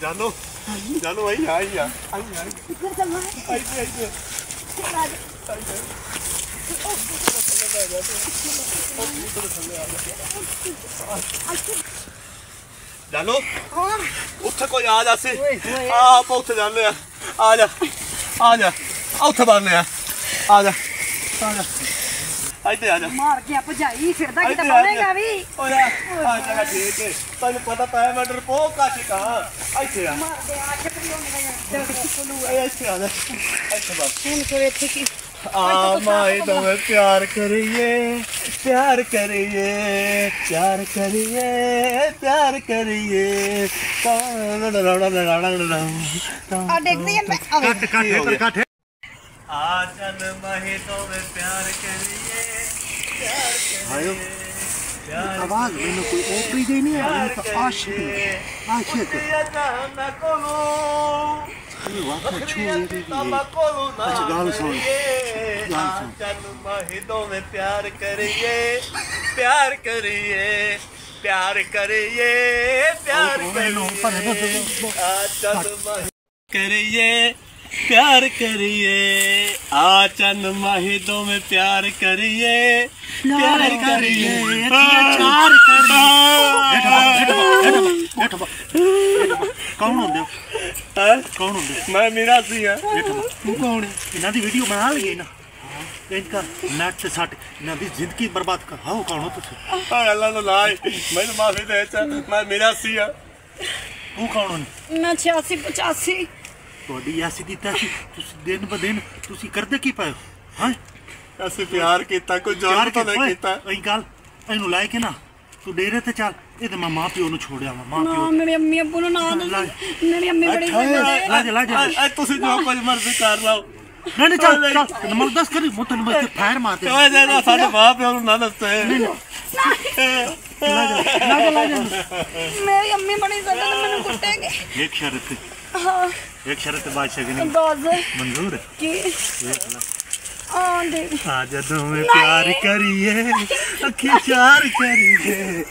जानो जानो भाई आई यार किधर चलना है? आई जानो उत्थे कोई आ जा सी आप उत्थे जाने आ जा उत्थे बाने आ जा आजा मार के भजाई फिरदा किते बनेगा भी ओए आ जगह ठीक है तन्नू पता पै मैं डरपोक का शिकार ऐसे आ मार दे आ छपरी होने लगा ऐसे आ जा ऐसे बस सुन के वेथे की आ माए तुम्हें प्यार करिए प्यार करिए प्यार करिए प्यार करिए आ देखती है मैं काट आजन महे तुम्हें प्यार करिए प्यार करिए आवाज मैंने कोई ओपरी दे नहीं आ रही तो आशिक ना कोलो अच्छा गाल सुन आजन महे तुम्हें प्यार करिए प्यार करिए प्यार करिए प्यार करिए आजन महे करिए प्यार करिए आचन माहिदों में प्यार करिए प्यार करिए प्यार कौन होंदे कौन होंदे मैं मीरा सी हां तू कौन है इना दी वीडियो बना लगे ना इनका नेट से सट इना दी जिंदगी बर्बाद कर हां कौन हो तुसी अल्लाह नो लाए मैं माफी दे मैं मीरा सी हां तू कौन है मैं 86 85 ਤੁਹਾਡੀ ਐਸੀ ਦੀ ਤੈਸੀ ਤੁਸੀਂ ਦਿਨ ਬ ਦਿਨ ਤੁਸੀਂ ਕਰਦੇ ਕੀ ਪਏ ਹਾਂ ਅਸੀਂ ਪਿਆਰ ਕੀਤਾ ਕੋਈ ਜ਼ੋਰ ਤਾਂ ਨਹੀਂ ਕੀਤਾ ਇਹ ਗੱਲ ਇਹਨੂੰ ਲੈ ਕੇ ਨਾ ਤੂੰ ਡੇਰੇ ਤੇ ਚੱਲ ਇਹਦੇ ਮਾਂ ਪਿਓ ਨੂੰ ਛੋੜਿਆ ਮਾਂ ਪਿਓ ਮੇਰੀ ਅੰਮੀ ਅੱਬੂ ਨੂੰ ਨਾ ਮੇਰੀ ਅੰਮੀ ਬੜੀ ਲੈ ਜਾ ਤੁਸੀਂ ਜੋ ਕੁਝ ਮਰਜ਼ੀ ਕਰ ਲਓ ਨਹੀਂ ਚੱਲ ਨੰਬਰ 10 ਕਰੀ ਮੋਟਨ ਮੈਂ ਫਾਇਰ ਮਾਰਦੇ ਓਏ ਜੇ ਸਾਡੇ ਮਾਂ ਪਿਓ ਨੂੰ ਨਾ ਦੱਸੇ ਲੈ ਜਾ ਮੇਰੀ ਅੰਮੀ ਬੜੀ ਸੱਟ ਤੇ ਮੈਨੂੰ ਕੁੱਟੇਗੀ ਇੱਕ ਸ਼ਰਤ हाँ एक शर्त बादशाह की नहीं मंजूर है कि आज तुम्हें प्यार करिए अखी प्यार करिए